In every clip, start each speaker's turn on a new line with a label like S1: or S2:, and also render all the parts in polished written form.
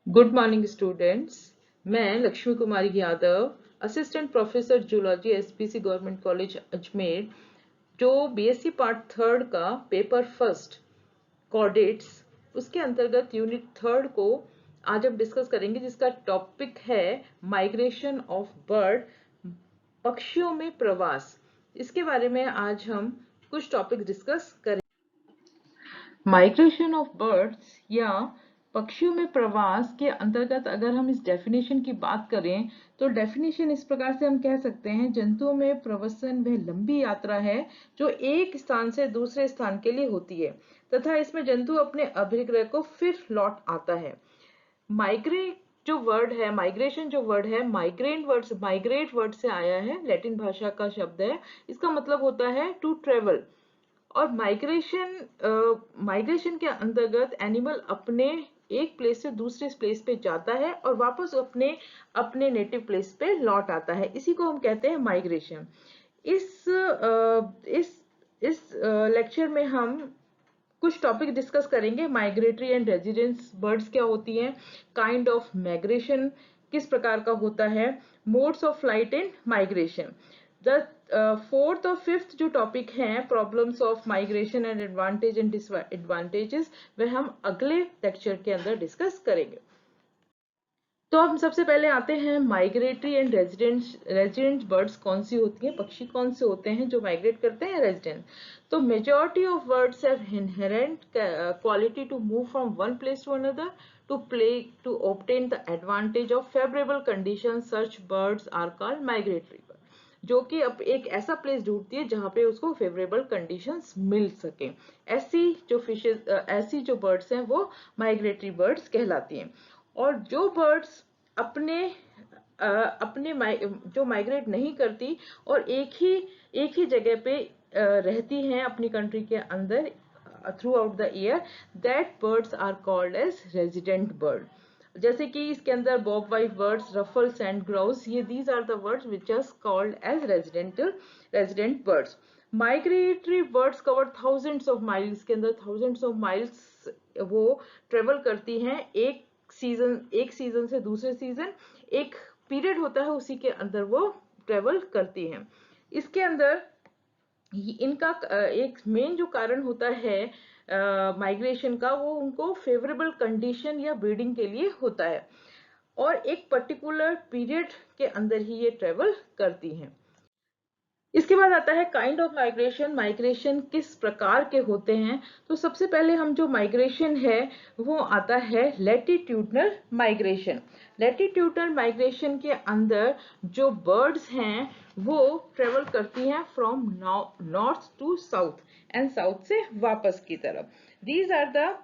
S1: Good morning students. मैं Lakshmi Kumari Yadav, assistant professor zoology SPC government college Ajmer, जो BSc part third का paper first chordates उसके अंतर्गत यूनिट थर्ड को आज हम डिस्कस करेंगे, जिसका टॉपिक है माइग्रेशन ऑफ बर्ड, पक्षियों में प्रवास। इसके बारे में आज हम कुछ टॉपिक डिस्कस करेंगे। माइग्रेशन ऑफ बर्ड्स या पक्षियों में प्रवास के अंतर्गत अगर हम इस डेफिनेशन की बात करें तो डेफिनेशन इस प्रकार से हम कह सकते हैं, जंतुओं में प्रवसन वह लंबी यात्रा है जो एक स्थान से दूसरे स्थान के लिए होती है तथा इसमें जंतु अपने अभिग्रह को फिर लौट आता है। माइग्रेट जो वर्ड है, माइग्रेशन जो वर्ड है, माइग्रेट वर्ड से आया है, लैटिन भाषा का शब्द है। इसका मतलब होता है टू ट्रेवल। और माइग्रेशन के अंतर्गत एनिमल अपने एक प्लेस से दूसरे प्लेस पे जाता है और वापस अपने अपने नेटिव प्लेस पे लौट आता है। इसी को हम कहते हैं माइग्रेशन। इस लेक्चर में हम कुछ टॉपिक डिस्कस करेंगे। माइग्रेटरी एंड रेजिडेंस बर्ड्स क्या होती हैं, काइंड ऑफ माइग्रेशन किस प्रकार का होता है, modes of flight and migration. The fourth और फिफ्थ जो टॉपिक हैं, problems of migration and advantage and disadvantages, वह हम अगले लेक्चर के अंदर डिस्कस करेंगे। तो हम सबसे पहले आते हैं माइग्रेटरी एंड रेजिडेंट बर्ड्स कौन सी होती हैं, पक्षी कौन से होते हैं जो माइग्रेट करते हैं, रेजिडेंट। तो majority of birds have inherent quality to move from one place to another to obtain the advantage of favorable conditions. Such birds are called migratory bird, जो कि अब एक ऐसा प्लेस ढूंढती है जहां पे उसको फेवरेबल कंडीशंस मिल सके। ऐसी जो बर्ड्स हैं वो माइग्रेटरी बर्ड्स कहलाती हैं। और जो बर्ड्स अपने जो माइग्रेट नहीं करती और एक ही जगह पे रहती हैं अपनी कंट्री के अंदर throughout the year, that birds are called as resident bird. जैसे कि इसके अंदर bobwhite birds, ruffed sand grouse, ये these are the birds which are called as resident birds. Migratory birds cover thousands of miles, के अंदर thousands of miles वो travel करती हैं एक सीजन से दूसरे सीजन, एक पीरियड होता है उसी के अंदर वो ट्रेवल करती हैं। इसके अंदर इनका एक मेन जो कारण होता है माइग्रेशन का, वो उनको फेवरेबल कंडीशन या ब्रीडिंग के लिए होता है और एक पर्टिकुलर पीरियड के अंदर ही ये ट्रेवल करती हैं। इसके बाद आता है काइंड ऑफ माइग्रेशन, माइग्रेशन किस प्रकार के होते हैं। तो सबसे पहले हम जो माइग्रेशन है वो आता है लैटिट्यूडनल माइग्रेशन। लैटिट्यूडनल माइग्रेशन के अंदर जो बर्ड्स हैं वो ट्रेवल करती हैं from north to south and south से वापस की तरफ। दीज आर द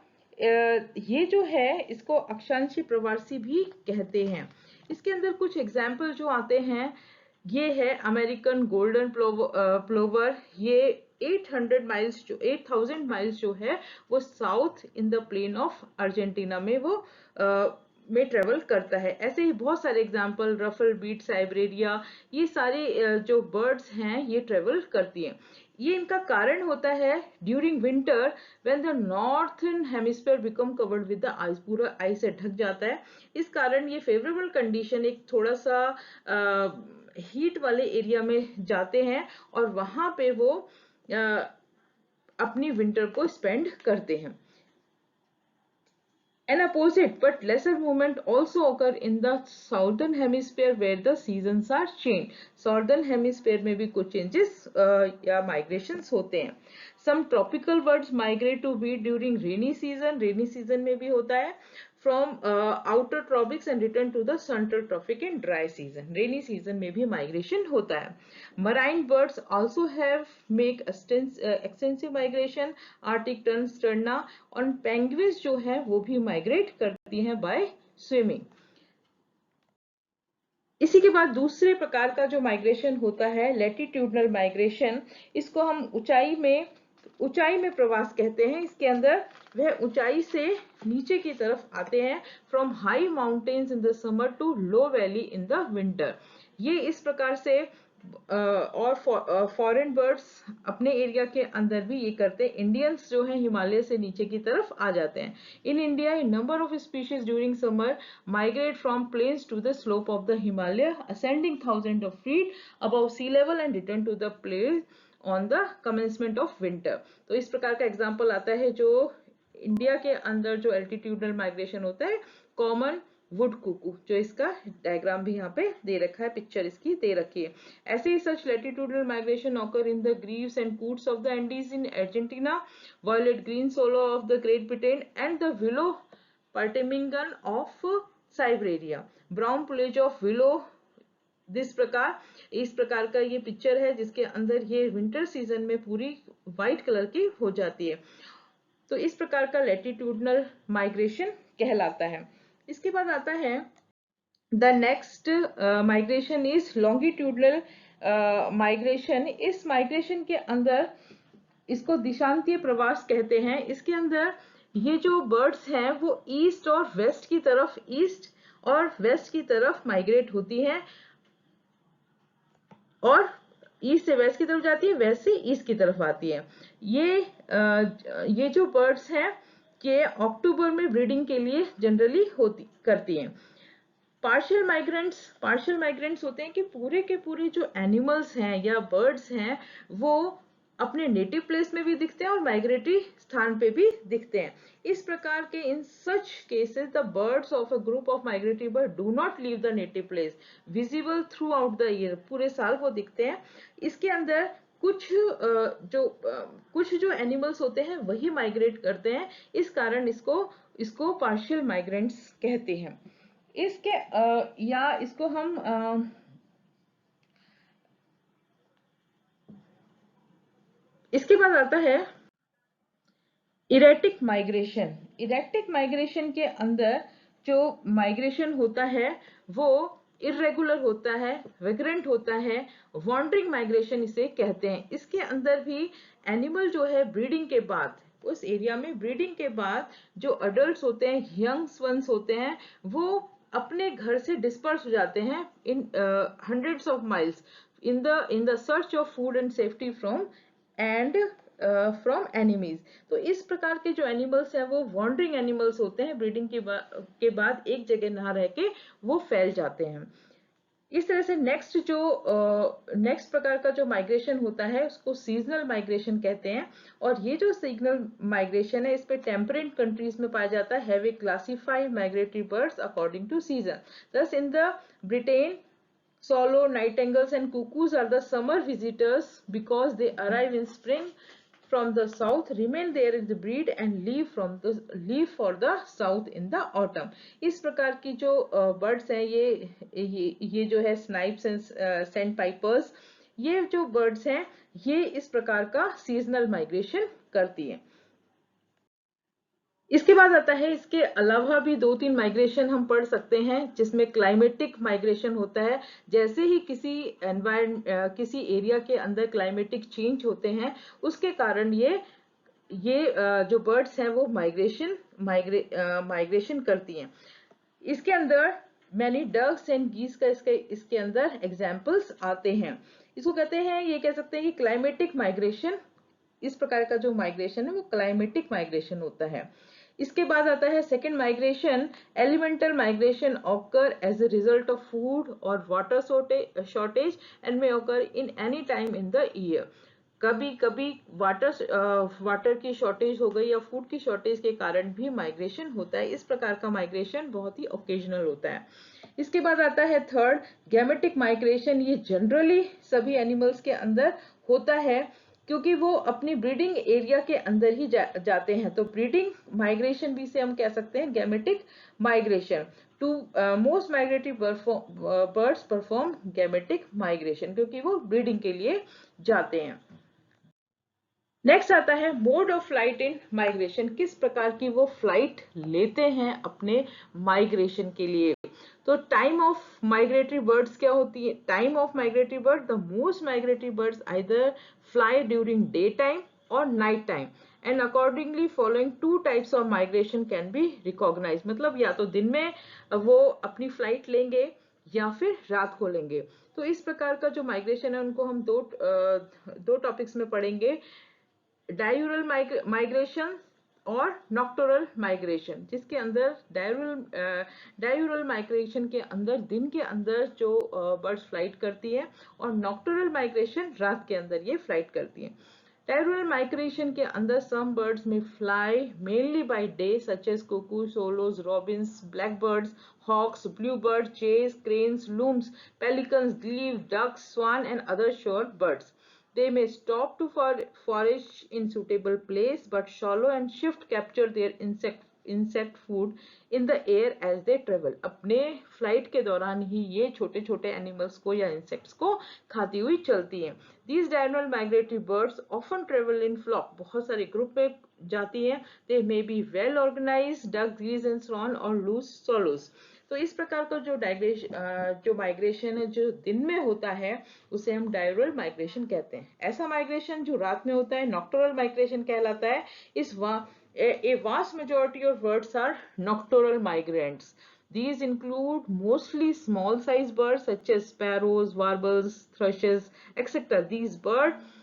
S1: ये जो है इसको अक्षांशी प्रवासी भी कहते हैं। इसके अंदर कुछ एग्जाम्पल जो आते हैं, ये है अमेरिकन गोल्डन प्लोवर। ये 8000 माइल्स जो है वो south in the plain of Argentina में वो में ट्रेवल करता है। ऐसे ही बहुत सारे एग्जाम्पल, रफल बीट, साइबेरिया, ये सारे जो बर्ड्स हैं ये ट्रेवल करती हैं। ये इनका कारण होता है during winter when the northern hemisphere become covered with the ice, पूरा आइस से ढक जाता है। इस कारण ये फेवरेबल कंडीशन, एक थोड़ा सा हीट वाले एरिया में जाते हैं और वहां पे वो अपनी विंटर को स्पेंड करते हैं। An opposite but lesser movement also occur in the southern hemisphere where the seasons are changed. Southern hemisphere में भी कुछ changes या migrations होते हैं। Some tropical birds migrate to breed during rainy season. Rainy season में भी होता है। From outer tropics and return to the central tropic in dry season. Rainy season में भी migration होता है। Marine birds also have make extensive migration. Arctic tern, sterna और penguins जो है वो भी migrate करती हैं by swimming. इसी के बाद दूसरे प्रकार का जो माइग्रेशन होता है लैटिट्यूडनल माइग्रेशन, इसको हम ऊंचाई में प्रवास कहते हैं। इसके अंदर वह ऊंचाई से नीचे की तरफ आते हैं, from high mountains in the summer to low valley in the winter. ये इस प्रकार से और फॉरेन बर्ड्स अपने एरिया के अंदर भी ये करते हैं। इंडियंस जो है हिमालय से नीचे की तरफ आ जाते हैं। In India number of species during summer migrate from plains to the slope of the Himalaya ascending thousand of feet above sea level and return to the place on the commencement of winter. तो इस प्रकार का example आता है जो India के अंदर जो एल्टीट्यूडल माइग्रेशन होता है, कॉमन वुड कुकू, जो इसका डायग्राम भी यहाँ पे दे रखा है, पिक्चर इसकी दे रखी है। ऐसे ही such latitudinal migration occur in the grebes and coots of the Andes in Argentina, violet green swallow of the Great Britain and the willow ptarmigan of Siberia, brown pledge of willow. इस प्रकार का ये picture है जिसके अंदर ये winter season में पूरी व्हाइट कलर की हो जाती है। तो इस प्रकार का लैटिट्यूडनल माइग्रेशन कहलाता है। इसके बाद आता है the next migration is longitudinal migration. इस माइग्रेशन के अंदर इसको दिशांतीय प्रवास कहते हैं। इसके अंदर ये जो बर्ड्स हैं वो ईस्ट और वेस्ट की तरफ माइग्रेट होती हैं, और ईस्ट से वेस्ट की तरफ जाती है, वेस्ट से ईस्ट की तरफ आती है। ये जो बर्ड्स हैं ये अक्टूबर में ब्रीडिंग के लिए जनरली करती हैं। पार्शियल माइग्रेंट्स होते हैं कि पूरे के पूरे जो एनिमल्स हैं या बर्ड्स हैं वो अपने नेटिव प्लेस में भी दिखते हैं और माइग्रेटरी स्थान पे भी दिखते हैं। इस प्रकार के in such cases the birds of a group of migratory bird do not leave the native place, visible throughout the year, पूरे साल वो दिखते हैं। इसके अंदर कुछ जो एनिमल्स होते हैं वही माइग्रेट करते हैं, इस कारण इसको पार्शियल माइग्रेंट्स कहते हैं। इसके बाद आता है इरेटिक माइग्रेशन के अंदर जो माइग्रेशन होता है वो इरेगुलर होता है, वेग्रेंट होता है, वॉन्डरिंग माइग्रेशन इसे कहते हैं। इसके अंदर भी एनिमल जो है ब्रीडिंग के बाद, उस एरिया में ब्रीडिंग के बाद जो अडल्ट होते हैं, यंग्स वंस होते हैं, वो अपने घर से डिस्पर्स हो जाते हैं इन hundreds of miles in the search of food and safety from enemies. तो इस प्रकार के जो एनिमल्स हैं वो वॉन्डरिंग एनिमल्स होते हैं, ब्रीडिंग के बाद एक जगह ना रह के वो फैल जाते हैं। इस तरह से नेक्स्ट प्रकार का जो माइग्रेशन होता है उसको सीजनल माइग्रेशन कहते हैं। और ये जो सीजनल माइग्रेशन है इस पे टेम्परेट कंट्रीज में पाया जाता है। Have classify migratory birds according to season. Thus in the Britain, swallow, nightingales and cuckoos are the summer visitors because they arrive in spring from the south, remain there in the breed and leave for the south in the autumn। इस प्रकार की जो birds हैं ये जो है Snipes and sand pipers, ये जो बर्ड्स हैं ये इस प्रकार का सीजनल माइग्रेशन करती हैं। इसके बाद आता है इसके अलावा भी 2-3 माइग्रेशन हम पढ़ सकते हैं जिसमें क्लाइमेटिक माइग्रेशन होता है। जैसे ही किसी एरिया के अंदर क्लाइमेटिक चेंज होते हैं उसके कारण ये जो बर्ड्स हैं वो माइग्रेशन करती हैं। इसके अंदर मैनी डक्स एंड गीस का इसके अंदर एग्जाम्पल्स आते हैं। इसको कहते हैं, ये कह सकते हैं कि क्लाइमेटिक माइग्रेशन, इस प्रकार का जो माइग्रेशन है वो क्लाइमेटिक माइग्रेशन होता है। इसके बाद आता है second migration, elemental migration occur as a result of food और water shortage and may occur in any time in the year. कभी कभी वाटर की शॉर्टेज हो गई या फूड की शॉर्टेज के कारण भी माइग्रेशन होता है। इस प्रकार का माइग्रेशन बहुत ही ओकेजनल होता है। इसके बाद आता है थर्ड, गैमेटिक माइग्रेशन। ये जनरली सभी एनिमल्स के अंदर होता है क्योंकि वो अपनी ब्रीडिंग एरिया के अंदर ही जाते हैं। तो ब्रीडिंग माइग्रेशन भी से हम कह सकते हैं gametic migration. To most migratory birds perform gametic migration क्योंकि वो ब्रीडिंग के लिए जाते हैं। नेक्स्ट आता है mode of flight in migration, किस प्रकार की वो फ्लाइट लेते हैं अपने माइग्रेशन के लिए। तो टाइम ऑफ माइग्रेटरी बर्ड्स क्या होती है? Time of migratory bird, the most migratory birds either fly during day time और night time and accordingly following 2 types of migration can be recognize. मतलब या तो दिन में वो अपनी फ्लाइट लेंगे या फिर रात को लेंगे। तो इस प्रकार का जो माइग्रेशन है उनको हम दो टॉपिक्स में पढ़ेंगे, डायूरल माइग्रेशन और नॉक्टोरल माइग्रेशन, जिसके अंदर डायूरल माइग्रेशन के अंदर दिन के अंदर जो बर्ड्स फ्लाइट करती हैं और नॉक्टोरल माइग्रेशन रात के अंदर ये फ्लाइट करती हैं। Diurnal migration के अंदर some birds may fly mainly by day such as cuckoos, swallows, robins, blackbirds, hawks, bluebirds, jays, cranes, loons, pelicans, glebe, ducks, swan and other shore birds. They may stop to forage in suitable place but swallow and shift capture their insect food in the air as they travel. अपने flight के दौरान ही ये छोटे छोटे animals को या insects को खाती हुई चलती हैं। These diurnal migratory birds often travel in flock, बहुत सारे ग्रुप में जाती हैं। They may be well organized, ducks, geese and swan or loose swallows. तो इस प्रकार का जो माइग्रेशन है जो दिन में होता है उसे हम डायरल माइग्रेशन कहते हैं। ऐसा माइग्रेशन जो रात में होता है नॉक्टोरल माइग्रेशन कहलाता है। A vast majority of birds are nocturnal migrants. These include mostly small sized birds such as sparrows, warbles, thrushes, etc. These birds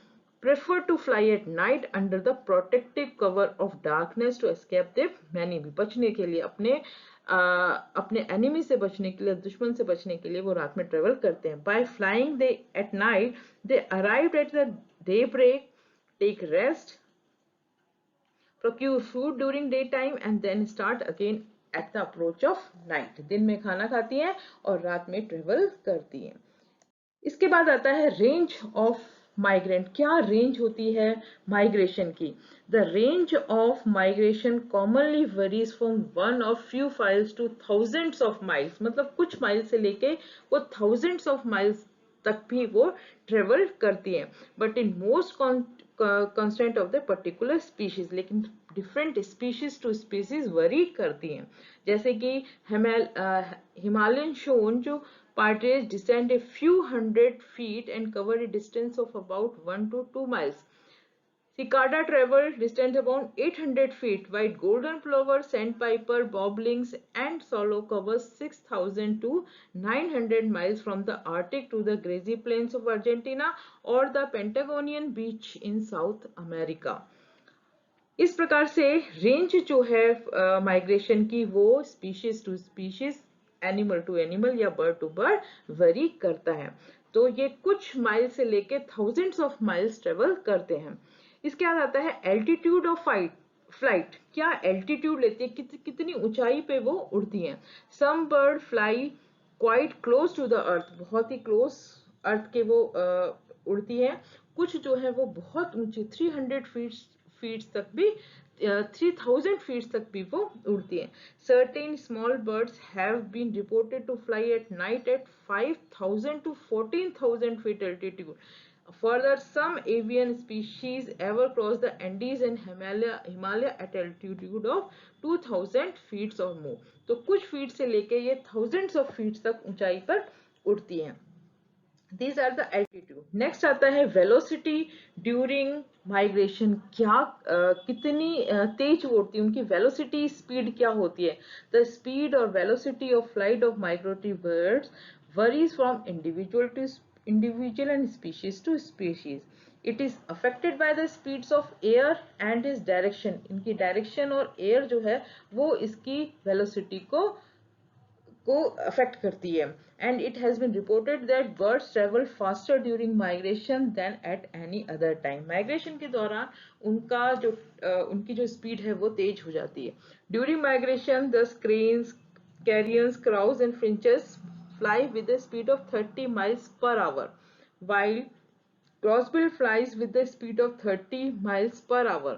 S1: prefer to fly at night under the protective cover of darkness to escape their enemy. बचने के लिए अपने enemy से बचने के लिए, दुश्मन से बचने के लिए वो रात में ट्रेवल करते हैं। By flying at night, they arrive at the daybreak, take rest, procure food during daytime and then start again at the approach of night. दिन में खाना खाती हैं और रात में ट्रेवल करती हैं। इसके बाद आता है रेंज ऑफ माइग्रेंट। क्या रेंज होती है माइग्रेशन की? The range of migration commonly varies from one of few miles two thousands of miles. मतलब कुछ माइल से लेके वो थाउजेंड्स ऑफ माइल्स तक भी वो ट्रेवल करती हैं। But in most constant of the particular species, लेकिन different species to species vary करती हैं। जैसे कि हिमालयन शोन जो partridge descend a few hundred feet and cover a distance of about 1 to 2 miles. Cicada travel distance about 800 feet, while golden plover, sandpiper, bobolinks and swallow cover 6,000 to 900 miles from the Arctic to the grassy plains of Argentina or the Patagonian beach in South America. इस प्रकार से range जो है migration की वो species to species, animal to animal या bird to bird vary करता है। तो ये कुछ माइल से लेके थाउजेंड्स ऑफ माइल्स ट्रेवल करते हैं। इसके बाद आता है एल्टीट्यूड ऑफ फ्लाइट। क्या एल्टीट्यूड लेती है, कितनी ऊंचाई पे वो उड़ती हैं। Some bird fly quite close to the earth, बहुत ही क्लोज अर्थ के वो उड़ती हैं। कुछ जो है वो बहुत ऊंची 300 फीट तक भी 3000 फीट तक भी वो उड़ती हैं। Certain small birds have been reported to fly at night at 5000 to 14,000 feet altitude. Further, some avian species ever cross the Andes and Himalaya at altitude of 2000 feet or more. तो कुछ feet से लेके ये thousands of feet तक ऊंचाई पर उड़ती हैं। These are the altitude. Next आता है velocity during migration। क्या कितनी तेज उड़ती है, उनकी velocity speed क्या होती है। The speed or velocity of flight of migratory birds varies from individual and species to species. It is affected by the speeds of air and its direction. इनकी direction और air जो है वो इसकी velocity को अफेक्ट करती है। And it has been reported that birds travel faster during migration than at any other time. Migration के दौरान उनकी जो स्पीड है वो तेज हो जाती है। During migration the cranes, carrions, crows and finches fly with the speed of 30 miles per hour, while crossbill flies with the speed of 30 miles per hour.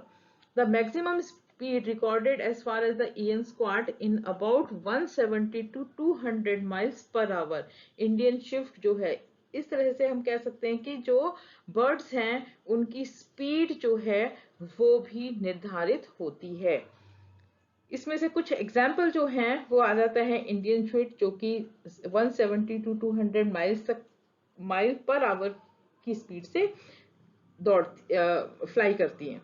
S1: The maximum speed recorded as far as the Ian squad in about 170 to 200 miles per hour. Indian shift जो है, इस तरह से हम कह सकते हैं कि जो बर्ड्स हैं उनकी स्पीड जो है वो भी निर्धारित होती है। इसमें से कुछ एग्जाम्पल जो हैं वो आ जाता है इंडियन स्विफ्ट जो कि 170 to 200 माइल पर आवर की स्पीड से फ्लाई करती हैं।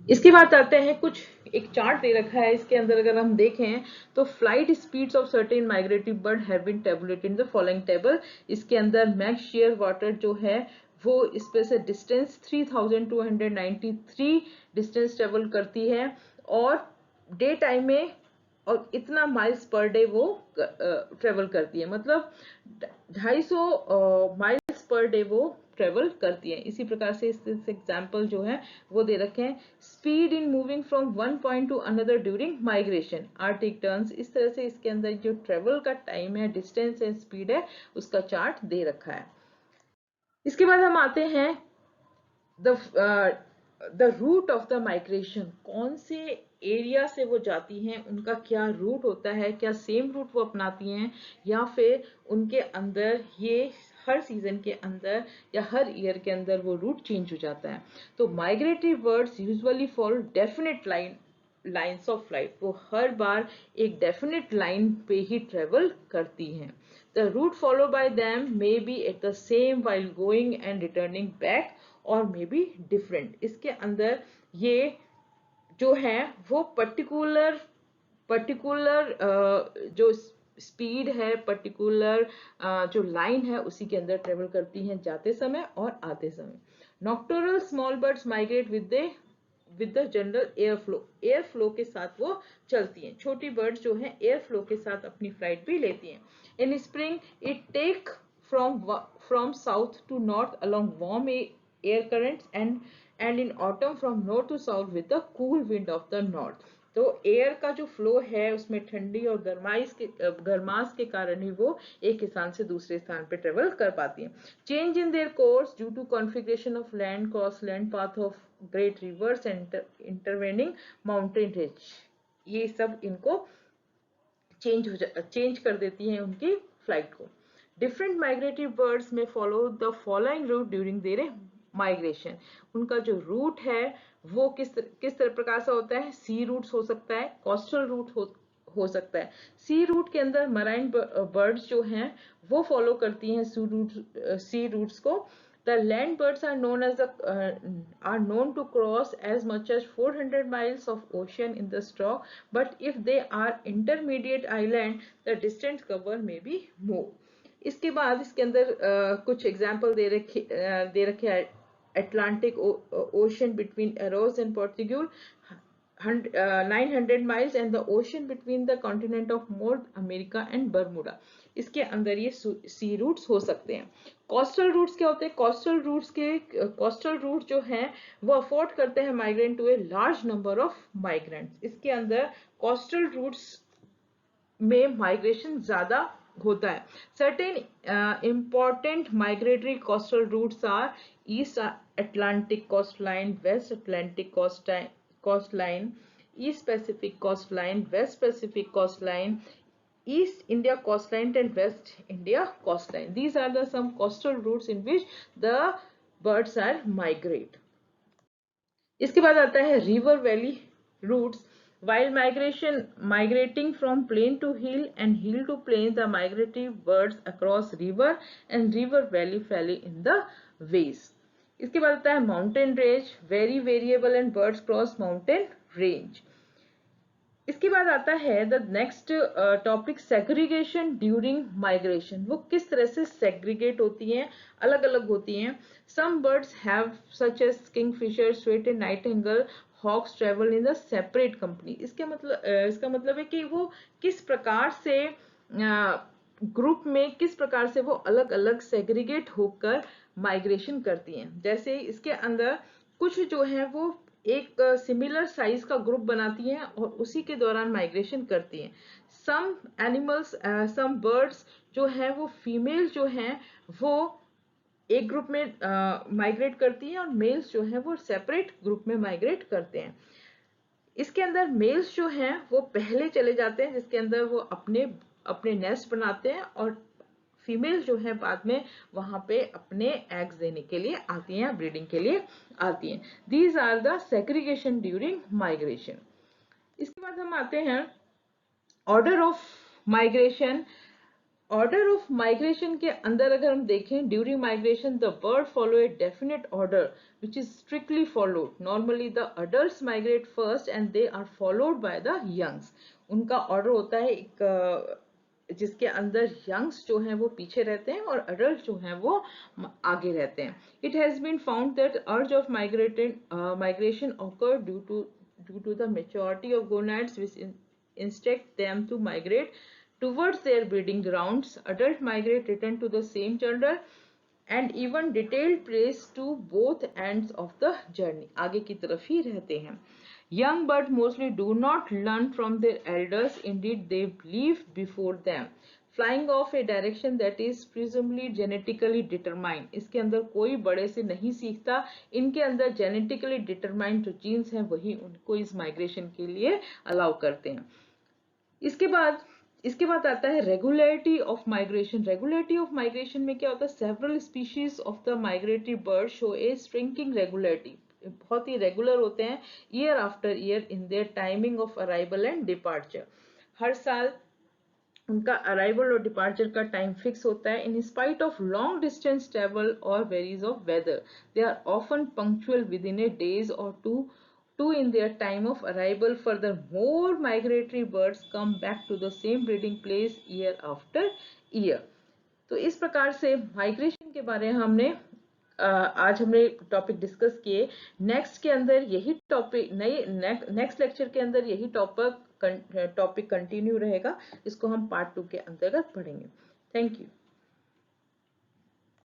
S1: इसके बाद आते हैं कुछ, एक चार्ट दे रखा है, इसके अंदर अगर हम देखें तो flight speeds of certain migrative bird have been tabulated in the following table. इसके अंदर मैक्स शेयर वाटर जो है वो इस पे से डिस्टेंस 3293 डिस्टेंस ट्रेवल करती है, और डे टाइम में और इतना माइल्स पर डे वो ट्रेवल करती है, मतलब 250 माइल्स पर डे वो ट्रेवल करती है। इसी प्रकार से इस एग्जाम्पल जो है वो दे रखे हैं, speed in moving from one point two another during migration Arctic turns. इस तरह से इसके अंदर जो ट्रेवल का टाइम है, डिस्टेंस है, स्पीड है, उसका चार्ट दे रखा है। इसके बाद हम आते हैं the route of the migration, कौन से एरिया से वो जाती हैं, उनका क्या रूट होता है, क्या सेम रूट वो अपनाती हैं या फिर उनके अंदर ये हर सीजन के अंदर या हर ईयर के अंदर वो रूट चेंज हो जाता है। तो migratory birds usually follow definite lines of flight, वो हर बार एक डेफिनेट लाइन पे ही ट्रेवल करती हैं। The route followed by them may be at the same while going and returning back or may be different। इसके अंदर ये जो है वो पर्टिकुलर जो स्पीड है, पर्टिकुलर जो लाइन है, उसी के अंदर ट्रेवल करती हैं जाते समय और आते समय। Nocturnal small birds migrate with the general air flow के साथ वो चलती हैं। छोटी बर्ड्स जो हैं एयर फ्लो के साथ अपनी फ्लाइट भी लेती हैं। In spring it take from south to north along warm air currents and in autumn from north to south with the cool wind of the north. तो एयर का जो फ्लो है उसमें ठंडी और गर्मास के कारण ही वो एक स्थान से दूसरे स्थान पे ट्रेवल कर पाती हैं। Change in their course due to configuration of land cross land path of great rivers and intervening mountain range, ये सब इनको चेंज कर देती हैं उनकी फ्लाइट को। डिफरेंट माइग्रेटरी बर्ड्स में follow the following route during their migration. उनका जो रूट है वो किस तरह प्रकार से होता है, सी रूट्स हो सकता है, कोस्टल रूट हो सकता है। सी रूट के अंदर मराइन बर्ड्स जो हैं वो फॉलो करती हैं सी रूट्स को। The land birds are known to cross as much as 400 miles of ocean in the stalk, but if they are intermediate island, the distance covered may be more। इसके बाद इसके अंदर कुछ example दे रखे हैं। Atlantic Ocean between Eros and Portugal, 900 miles, and the ocean between the continent of North America and Bermuda। इसके अंदर ये सी रूट्स हो सकते हैं। कोस्टल रूट्स क्या होते हैं, कोस्टल रूट जो हैं वो अफोर्ड करते हैं migrant to a large number of migrants. इसके अंदर कोस्टल रूट्स में माइग्रेशन ज्यादा होता है। Certain important migratory coastal routes are East Atlantic coastline, West Atlantic coastline, East Pacific coastline, West Pacific coastline, East India coastline and West India coastline। These are the some coastal routes in which the birds are migrate। इसके बाद आता है river valley routes. While migrating from plain to hill and hill to plain, the migratory birds across river and river valley valley in the ways। इसके बाद आता है mountain range, very variable and birds cross mountain range. इसके बाद आता है the next topic segregation during migration. वो किस तरह से सेग्रीगेट होती हैं, अलग अलग होती हैं। Some birds have such as kingfisher, swift and nightingale, hawks travel in the separate company. इसका मतलब है कि वो किस प्रकार से ग्रुप में किस प्रकार से वो अलग अलग सेग्रीगेट होकर माइग्रेशन करती हैं। जैसे इसके अंदर कुछ जो है वो एक सिमिलर साइज का ग्रुप बनाती हैं और उसी के दौरान माइग्रेशन करती हैं। सम एनिमल्स सम बर्ड्स जो है वो फीमेल जो हैं वो एक ग्रुप में माइग्रेट करती हैं और मेल्स जो हैं वो सेपरेट ग्रुप में माइग्रेट करते हैं। इसके अंदर मेल्स जो हैं वो पहले चले जाते हैं, जिसके अंदर वो अपने नेस्ट बनाते हैं, और फीमेल जो है बाद में वहां पे अपने एग्स देने के लिए आती हैं, ब्रीडिंग के लिए आती हैं। These are the segregation during migration. इसके बाद हम आते हैं order of migration. Order of migration के अंदर अगर हम देखें, during migration the bird follow a definite order which is strictly followed. Normally the adults migrate first and they are followed by the youngs. उनका ऑर्डर होता है एक जिसके अंदर यंग्स जो हैं वो पीछे रहते हैं और अडल्ट जो हैं वो आगे रहते हैं. It has been found that urge of migration occur due to the maturity of gonads which instruct them to migrate towards their breeding grounds. Adult migrate return to the same gender and even detailed place to both ends of the journey. आगे की तरफ ही रहते हैं. Young birds mostly do not learn from their elders. Indeed, they leave before them, flying off a direction that is presumably genetically determined. इसके अंदर कोई बड़े से नहीं सीखता. इनके अंदर genetically determined जो genes हैं वही उनको इस migration के लिए allow करते हैं. इसके बाद आता है regularity of migration. Regularity of migration में क्या होता है? Several species of the migratory bird show a striking regularity. बहुत ही रेगुलर होते हैं year after year in their timing of arrival and departure. हर साल उनका अराइवल और डिपार्चर का टाइम फिक्स होता है. In spite of long distance travel और varies of weather, they are often punctual within a days और two in their time of arrival. Furthermore, migratory birds come back to the same breeding place year after year. तो इस प्रकार से migration के बारे में आज हमने टॉपिक डिस्कस किए. नेक्स्ट के अंदर यही टॉपिक नेक्स्ट लेक्चर के अंदर यही टॉपिक कंटिन्यू रहेगा. इसको हम पार्ट 2 के अंतर्गत पढ़ेंगे. Thank you.